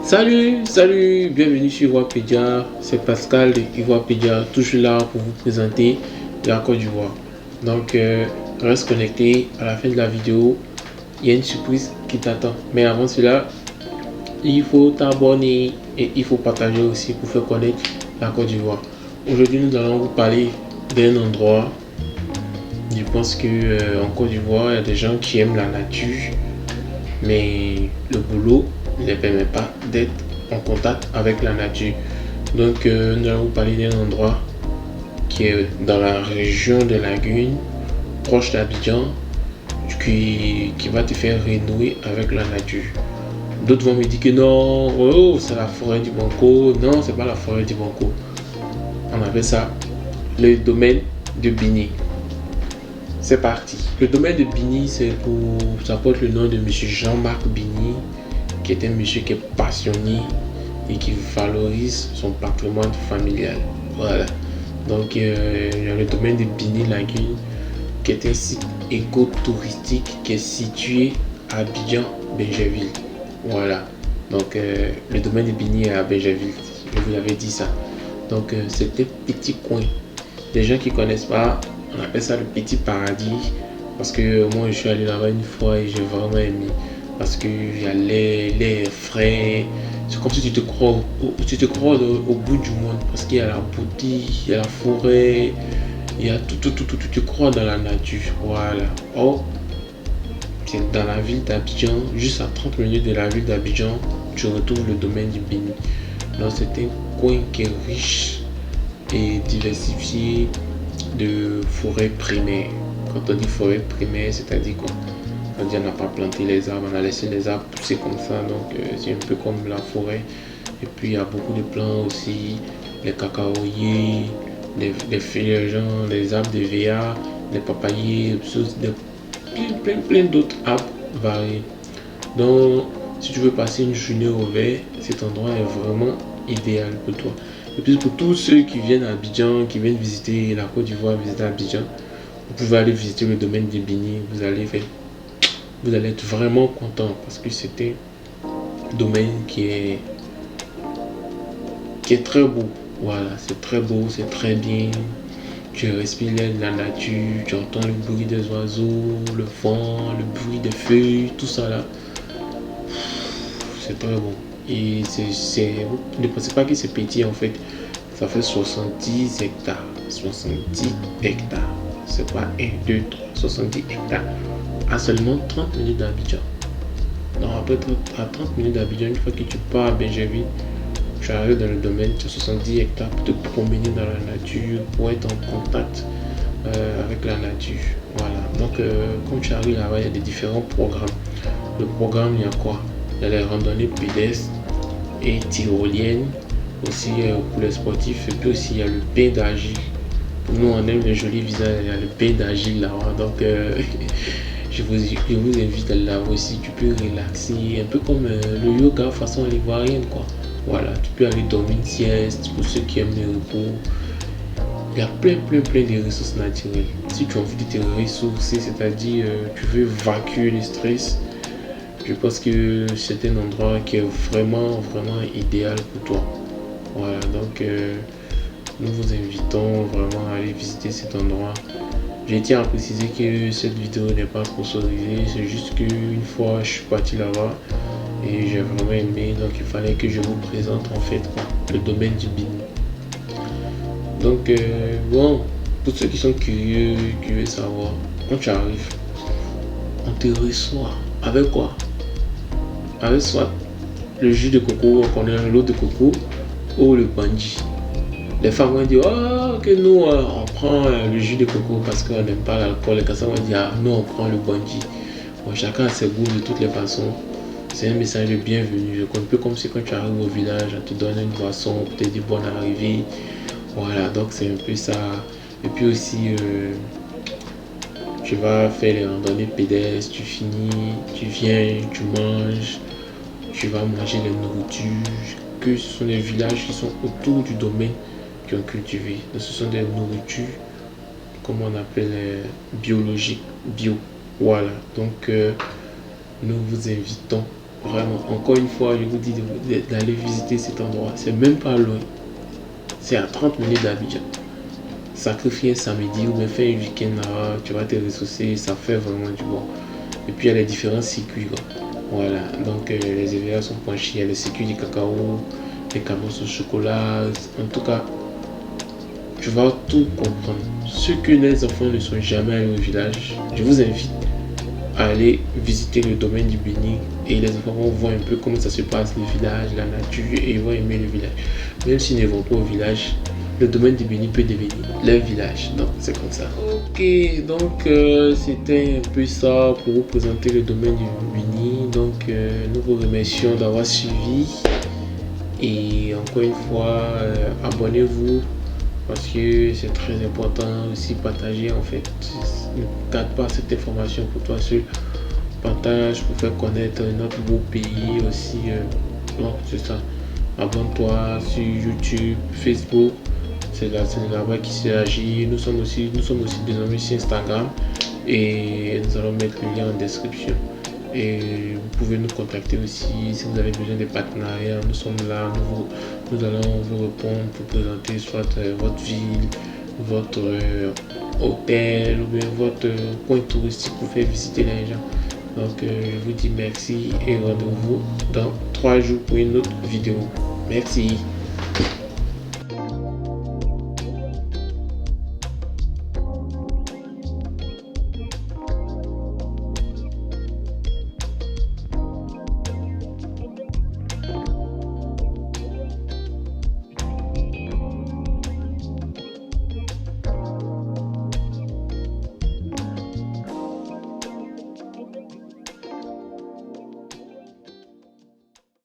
Salut, bienvenue sur Ivoirpedia, c'est Pascal de Ivoirpedia, toujours là pour vous présenter la Côte d'Ivoire. Donc, reste connecté, à la fin de la vidéo, il y a une surprise qui t'attend. Mais avant cela, il faut t'abonner et il faut partager aussi pour faire connaître la Côte d'Ivoire. Aujourd'hui, nous allons vous parler d'un endroit. Je pense que en Côte d'Ivoire, il y a des gens qui aiment la nature, mais le boulot ne les permet pas d'être en contact avec la nature. Donc nous allons vous parler d'un endroit qui est dans la région de Lagune, proche d'Abidjan, qui va te faire renouer avec la nature. D'autres vont me dire que non, oh, c'est la forêt du Banco. Non, c'est pas la forêt du Banco. On appelle ça le domaine de Bini. C'est parti. Le domaine de Bini, ça porte le nom de monsieur Jean-Marc Bini, qui est un monsieur qui est passionné et qui valorise son patrimoine familial. Voilà. Donc, il y a le domaine de Bini Lagune, qui est un site éco-touristique qui est situé à Abidjan-Benjerville. Voilà. Donc, le domaine de Bini est à Benjerville. Je vous avais dit ça. Donc, c'est un petit coin. Les gens qui ne connaissent pas, on appelle ça le petit paradis. Parce que moi, je suis allé là-bas une fois et j'ai vraiment aimé. Parce qu'il y a l'air frais. C'est comme si tu te crois au bout du monde. Parce qu'il y a la beauté, il y a la forêt, il y a tout. Tu crois dans la nature. Voilà. Oh, c'est dans la ville d'Abidjan, juste à 30 minutes de la ville d'Abidjan, tu retrouves le domaine du Bini. Donc c'est un coin qui est riche et diversifié de forêts primaires. Quand on dit forêt primaire, c'est-à-dire quoi? On n'a pas planté les arbres, on a laissé les arbres pousser comme ça, donc c'est un peu comme la forêt. Et puis il y a beaucoup de plants aussi, les cacaoyers, les feuillants, les arbres de VA, les papayers, plein d'autres arbres variés. Donc si tu veux passer une journée au vert, cet endroit est vraiment idéal pour toi. Et puis pour tous ceux qui viennent à Abidjan, qui viennent visiter la Côte d'Ivoire, visiter Abidjan, vous pouvez aller visiter le domaine de Bini, vous allez être vraiment content parce que c'est un domaine qui est très beau. Voilà, c'est très beau, c'est très bien. Tu respires la nature, tu entends le bruit des oiseaux, le vent, le bruit des feuilles, tout ça là. C'est très bon. Et ne pensez pas que c'est petit en fait. Ça fait 70 hectares. 70 hectares. C'est pas 1, 2, 3, 70 hectares. À seulement 30 minutes d'Abidjan. Donc après à 30 minutes d'Abidjan, une fois que tu pars à Benjerville, tu arrives dans le domaine, tu as 70 hectares pour te promener dans la nature, pour être en contact avec la nature. Voilà. Donc quand tu arrives là-bas, il y a des différents programmes. Le programme, il y a quoi? Il y a les randonnées pédestres et tyroliennes, aussi pour les sportifs, et puis aussi il y a le bain d'argile. Nous on aime les jolis visages, il y a le bain d'argile là-bas, donc je vous invite à aller là aussi. Tu peux relaxer, un peu comme le yoga façon ivoirienne quoi. Voilà, tu peux aller dormir une sieste pour ceux qui aiment le repos. Il y a plein de ressources naturelles. Si tu as envie de te ressourcer, c'est-à-dire tu veux vacuer le stress, je pense que c'est un endroit qui est vraiment idéal pour toi. Voilà, donc nous vous invitons vraiment à aller visiter cet endroit. Je tiens à préciser que cette vidéo n'est pas sponsorisée, c'est juste qu'une fois je suis parti là-bas et j'ai vraiment aimé, donc il fallait que je vous présente en fait le domaine du Bini. Donc bon, pour ceux qui sont curieux, qui veulent savoir, quand tu arrives, on te reçoit avec quoi? Avec soit le jus de coco, on connaît l'eau de coco, ou le bandi. Les femmes vont dire oh, que nous on prend le jus de coco parce qu'on n'aime pas l'alcool. Les garçons vont dire nous on prend le bandi. Bon, chacun a ses goûts de toutes les façons. C'est un message de bienvenue. Un peu comme si quand tu arrives au village, on te donne une boisson pour te dire bonne arrivée. Voilà, donc c'est un peu ça. Et puis aussi, tu vas faire les randonnées pédestres, tu finis, tu viens, tu manges, tu vas manger les nourritures. Que ce sont des villages qui sont autour du domaine qui ont cultivé. Donc, ce sont des nourritures, comme on appelle biologiques, bio. Voilà, donc nous vous invitons Vraiment, encore une fois, je vous dis d'aller visiter cet endroit. C'est même pas loin. C'est à 30 minutes d'Abidjan. Sacrifier un samedi ou bien faire un week-end là, tu vas te ressourcer, ça fait vraiment du bon. Et puis il y a les différents circuits, quoi. Voilà, donc les EVA sont penchés, il y a le circuit du cacao, les cabosses au chocolat. En tout cas, tu vas tout comprendre. Ceux que les enfants ne sont jamais allés au village, je vous invite à aller visiter le domaine du Béni et les enfants vont voir un peu comment ça se passe, le village, la nature, et ils vont aimer le village. Même s'ils ne vont pas au village, le domaine du Béni peut devenir leur village. Donc c'est comme ça. Ok, donc c'était un peu ça pour vous présenter le domaine du Béni. Donc nous vous remercions d'avoir suivi et encore une fois, abonnez-vous parce que c'est très important aussi partager en fait. Ne garde pas cette information pour toi seul. Partage pour faire connaître notre beau pays aussi. Donc c'est ça. Abonne-toi sur YouTube, Facebook. C'est là-bas qui s'agit. Nous sommes aussi désormais sur Instagram et nous allons mettre le lien en description. Et vous pouvez nous contacter aussi si vous avez besoin de partenariats. Nous sommes là, nous allons vous répondre pour présenter soit votre ville, votre hôtel ou bien votre point touristique pour faire visiter les gens. Donc je vous dis merci et rendez-vous dans 3 jours pour une autre vidéo. Merci.